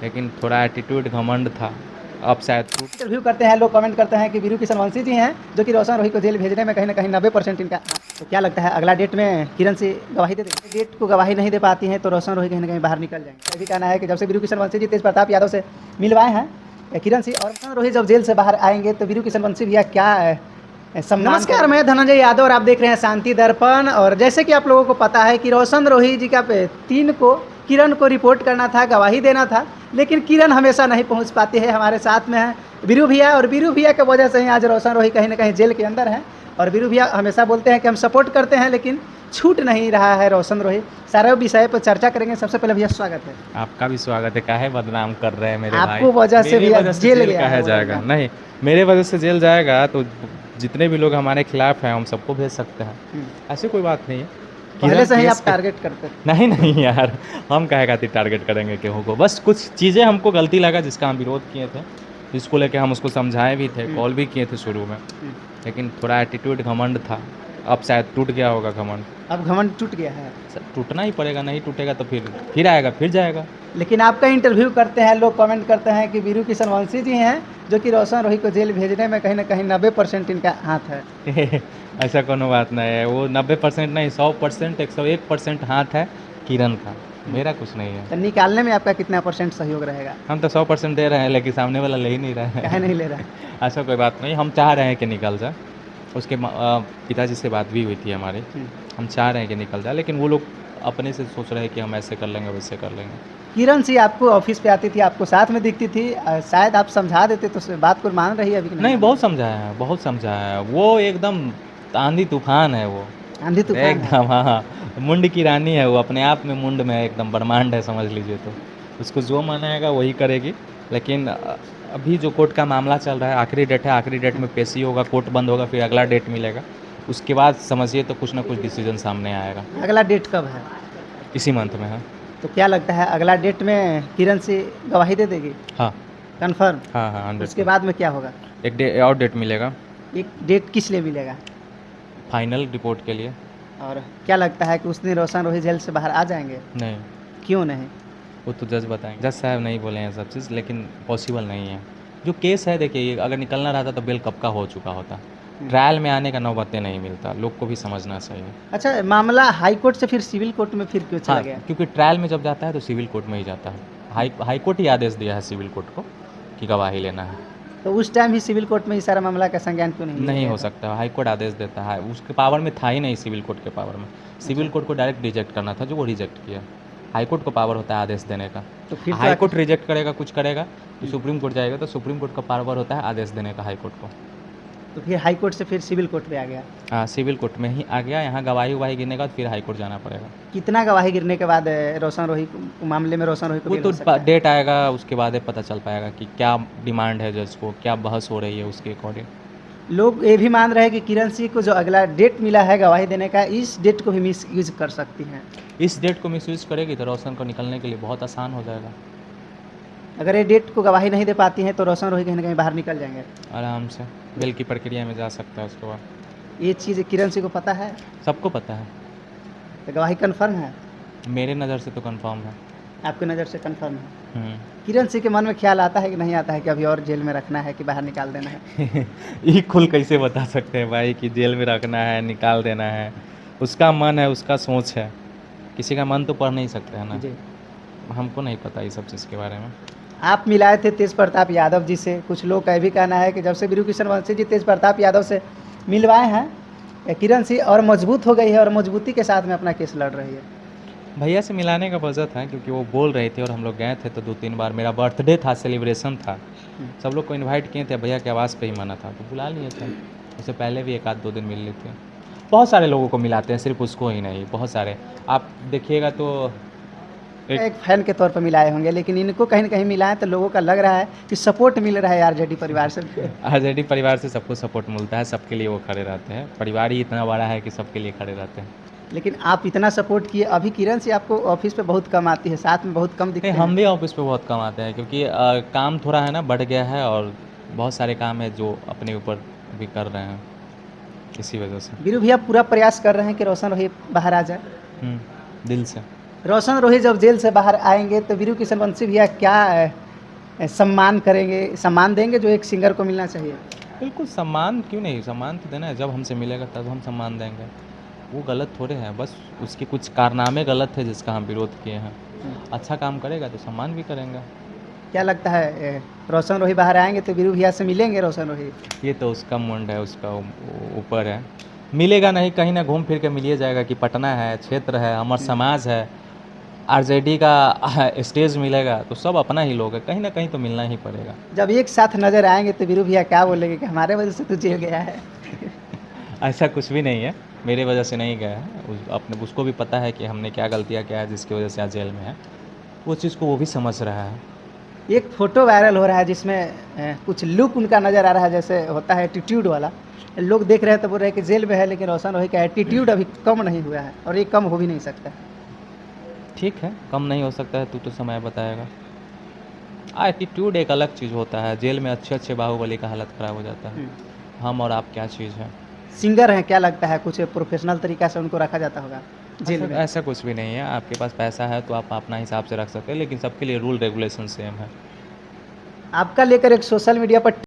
लेकिन थोड़ा एटीट्यूड घमंड था। अब शायद इंटरव्यू करते हैं लोग, कमेंट करते हैं कि वीरू किशन वंशी जी हैं जो कि रोशन रोही को जेल भेजने में कहीं ना कहीं 90% इनका। तो क्या लगता है अगला डेट में किरण से गवाही दे देंगे? डेट को गवाही नहीं दे पाती हैं तो रोशन रोही कहीं ना कहीं बाहर निकल जाएंगे। अभी कहना है कि जब से वीरू किशन वंशी जी तेज प्रताप यादव से मिलवाए हैं किरण सिंह, और रोशन रोही जब जेल से बाहर आएंगे तो वीरू किशन वंशी भैया क्या नमस्कार, मैं धनंजय यादव और आप देख रहे हैं शांति दर्पण। और जैसे कि आप लोगों को पता है कि रोशन रोही जी का 3 को किरण को रिपोर्ट करना था, गवाही देना था, लेकिन किरण हमेशा नहीं पहुंच पाती है। हमारे साथ में है वीरू भैया, और वीरू भैया की वजह से ही आज रोशन रोही कहीं ना कहीं जेल के अंदर है। और वीरू भैया हमेशा बोलते हैं कि हम सपोर्ट करते हैं, लेकिन छूट नहीं रहा है रोशन रोही। सारे विषय पर चर्चा करेंगे। सबसे पहले भैया स्वागत है। आपका भी स्वागत है। काहे बदनाम कर रहे हैं मेरे भाई? आपको वजह से मेरी भैया वजह से जेल जेल गया काहे है जाएगा? नहीं, मेरे वजह से जेल जाएगा तो जितने भी लोग हमारे खिलाफ हैं हम सबको भेज सकते हैं। ऐसी कोई बात नहीं है। पहले से ही केस आप पे टारगेट करते हैं। नहीं नहीं यार, हम काहे खातिर टारगेट करेंगे केहू को? बस कुछ चीज़ें हमको गलती लगा जिसका हम विरोध किए थे, जिसको लेके हम उसको समझाए भी थे, कॉल भी किए थे शुरू में, लेकिन थोड़ा एटीट्यूड घमंड था। अब शायद टूट गया होगा घमंड। अब घमंड टूट गया है। टूटना ही पड़ेगा, नहीं टूटेगा तो फिर आएगा, फिर जाएगा। लेकिन आपका इंटरव्यू करते हैं लोग, कमेंट करते हैं कि वीरू किशन वंशी जी हैं जो कि रोशन रोही को जेल भेजने में कहीं ना कहीं 90% इनका हाथ है। ऐसा कोनो बात नहीं है। वो 90% नहीं, 100%, 101% हाथ है किरण का, मेरा कुछ नहीं है। तो निकालने में आपका कितना % सहयोग रहेगा? हम तो 100% दे रहे हैं, लेकिन सामने वाला ले ही नहीं रहे कहे हैं। नहीं ले रहा है? ऐसा कोई बात नहीं, हम चाह रहे हैं कि निकल जाए। उसके पिताजी से बात भी हुई थी हमारी। हम चाह रहे हैं कि निकल जाए, लेकिन वो लोग अपने से सोच रहे हैं कि हम ऐसे कर लेंगे, वैसे कर लेंगे। किरण सिंह आपको ऑफिस पे आती थी, आपको साथ में दिखती थी, शायद आप समझा देते तो बात को मान रही है अभी कि नहीं, बहुत समझाया है, बहुत समझाया है। वो एकदम आंधी तूफान है वो, आंधी तूफान है। एकदम। हाँ, मुंड की रानी है वो, अपने आप में मुंड में एकदम ब्रह्मांड है, समझ लीजिए। तो उसको जो मनाएगा वही करेगी। लेकिन अभी जो कोर्ट का मामला चल रहा है, आखिरी डेट है, आखिरी डेट में पेशी होगा, कोर्ट बंद होगा, फिर अगला डेट मिलेगा। उसके बाद समझिए तो कुछ ना कुछ डिसीजन सामने आएगा। अगला डेट कब है? इसी मंथ में है। तो क्या लगता है अगला डेट में किरण सिंह गवाही दे देगी? हाँ कन्फर्म? हाँ हाँ, 100%। उसके बाद में क्या होगा? एक और डेट मिलेगा, एक डेट किस लिए मिलेगा? फाइनल रिपोर्ट के लिए। और क्या लगता है कि उस दिन रोशन रोही जेल से बाहर आ जाएंगे? नहीं, क्यों नहीं? वो तो जज बताएंगे। जज साहब नहीं बोले हैं सब चीज़, लेकिन पॉसिबल नहीं है। जो केस है, देखिए, ये अगर निकलना रहता तो बेल कब का हो चुका होता। ट्रायल में आने का नौबतें नहीं मिलता, लोग को भी समझना चाहिए। अच्छा, मामला हाई कोर्ट से फिर सिविल कोर्ट में फिर क्यों चला हाँ, गया? क्योंकि ट्रायल में जब जाता है तो सिविल कोर्ट में ही जाता है। हाई कोर्ट ही आदेश दिया है सिविल कोर्ट को कि गवाही लेना है। तो उस टाइम ही सिविल कोर्ट में ही सारा मामला का संज्ञान क्यों नहीं लिया नहीं गया हो था? सकता, हाई कोर्ट आदेश देता है, उसके पावर में था ही नहीं सिविल कोर्ट के पावर में। सिविल कोर्ट को डायरेक्ट रिजेक्ट करना था, जो वो रिजेक्ट किया। हाई कोर्ट को पावर होता है आदेश देने का। तो फिर हाई कोर्ट रिजेक्ट करेगा, कुछ करेगा तो सुप्रीम कोर्ट जाएगा, तो सुप्रीम कोर्ट का पावर होता है आदेश देने का हाई कोर्ट को। तो फिर हाई कोर्ट से फिर सिविल कोर्ट पे आ गया। हाँ, सिविल कोर्ट में ही आ गया। यहाँ गवाही उवाही गिरने के बाद फिर हाई कोर्ट जाना पड़ेगा। कितना गवाही गिरने के बाद रोशन रोही मामले में रोशन रोही को वो बेल तो हो सकता है? डेट आएगा, उसके बाद ही पता चल पाएगा कि क्या डिमांड है जज को, क्या बहस हो रही है उसके अकॉर्डिंग। लोग ये भी मान रहे हैं कि किरण सिंह को जो अगला डेट मिला है गवाही देने का, इस डेट को भी मिस यूज कर सकती हैं। इस डेट को मिसयूज करेगी तो रोशन को निकलने के लिए बहुत आसान हो जाएगा। अगर ये डेट को गवाही नहीं दे पाती हैं तो रोशन रोही कहीं ना कहीं बाहर निकल जाएंगे आराम से बेल की प्रक्रिया में जा सकता है उसके बाद। ये चीज़ किरण सिंह को पता है? सबको पता है। तो गवाही कन्फर्म है? मेरे नज़र से तो कंफर्म है। आपकी नज़र से कन्फर्म है? किरण सिंह के मन में ख्याल आता है कि नहीं आता है कि अभी और जेल में रखना है कि बाहर निकाल देना है? ये खुल कैसे बता सकते हैं भाई कि जेल में रखना है, निकाल देना है? उसका मन है, उसका सोच है। किसी का मन तो पढ़ नहीं सकते हैं ना। जी। हमको नहीं पता ये सब चीज़ के बारे में। आप मिलाए थे तेज प्रताप यादव जी से। कुछ लोग का भी कहना है कि जब से वीरू किशन वंशी जी तेज प्रताप यादव से मिलवाए हैं, किरण सिंह और मजबूत हो गई है और मजबूती के साथ में अपना केस लड़ रही है। भैया से मिलाने का वजह था क्योंकि वो बोल रहे थे और हम लोग गए थे, तो 2-3 बार मेरा बर्थडे था, सेलिब्रेशन था, सब लोग को इनवाइट किए थे, भैया के आवाज़ पे ही मना था तो बुला लिए थे। उससे पहले भी 1-2 दिन मिल लिए थे। बहुत सारे लोगों को मिलाते हैं, सिर्फ उसको ही नहीं, बहुत सारे। आप देखिएगा तो एक फैन के तौर पर मिलाए होंगे, लेकिन इनको कहीं ना कहीं मिलाएं तो लोगों का लग रहा है कि सपोर्ट मिल रहा है आरजेडी परिवार से। आरजेडी परिवार से सबको सपोर्ट मिलता है, सबके लिए वो खड़े रहते हैं। परिवार ही इतना बड़ा है कि सबके लिए खड़े रहते हैं। लेकिन आप इतना सपोर्ट किए, अभी किरण सिंह आपको ऑफिस पे बहुत कम आती है, साथ में बहुत कम दिखते नहीं, हैं। हम भी ऑफिस पे बहुत कम आते हैं क्योंकि काम थोड़ा है ना, बढ़ गया है और बहुत सारे काम है जो अपने ऊपर भी कर रहे हैं, इसी वजह से। वीरू भैया पूरा प्रयास कर रहे हैं कि रोशन रोही बाहर आ जाए। दिल से। रोशन रोही जब जेल से बाहर आएंगे तो वीरू किशन वंशी भैया क्या सम्मान करेंगे, सम्मान देंगे जो एक सिंगर को मिलना चाहिए? बिल्कुल सम्मान क्यों नहीं, सम्मान तो देना है, जब हमसे मिलेगा तब हम सम्मान देंगे। वो गलत थोड़े हैं, बस उसके कुछ कारनामे गलत थे जिसका हम विरोध किए हैं। अच्छा काम करेगा तो सम्मान भी करेंगे। क्या लगता है रोशन रोही बाहर आएंगे तो वीरू भैया से मिलेंगे रोशन रोही? ये तो उसका मुंड है, उसका ऊपर है। मिलेगा नहीं, कहीं ना घूम फिर के मिलिए जाएगा कि पटना है, क्षेत्र है, अमर समाज है, आरजेडी का स्टेज मिलेगा, तो सब अपना ही लोग है, कहीं ना कहीं तो मिलना ही पड़ेगा। जब एक साथ नजर आएंगे तो वीरू भैया क्या बोलेंगे कि हमारे वजह से तू जेल गया है? ऐसा कुछ भी नहीं है, मेरे वजह से नहीं गया है। अपने उसको भी पता है कि हमने क्या गलतियाँ किया है जिसकी वजह से आज जेल में है। वो चीज़ को वो भी समझ रहा है। एक फोटो वायरल हो रहा है जिसमें कुछ लुक उनका नज़र आ रहा है जैसे होता है एटीट्यूड वाला। लोग देख रहे हैं तो बोल रहे हैं कि जेल में है, लेकिन रोशन रोही का एटीट्यूड अभी कम नहीं हुआ है और ये कम हो भी नहीं सकता। ठीक है, कम नहीं हो सकता है तो समय बताएगा। एटीट्यूड एक अलग चीज़ होता है, जेल में अच्छे अच्छे बाहुबली का हालत ख़राब हो जाता है। हम और आप क्या चीज़ है? सिंगर हैं, क्या लगता है कुछ प्रोफेशनल तरीका से उनको रखा जाता होगा जेल में? ऐसा कुछ भी नहीं है। आपके पास पैसा है तो आप अपना हिसाब से रख सकते हैं, लेकिन सबके लिए रूल रेगुलेशन सेम है। आपका लेकर एक सोशल मीडिया पर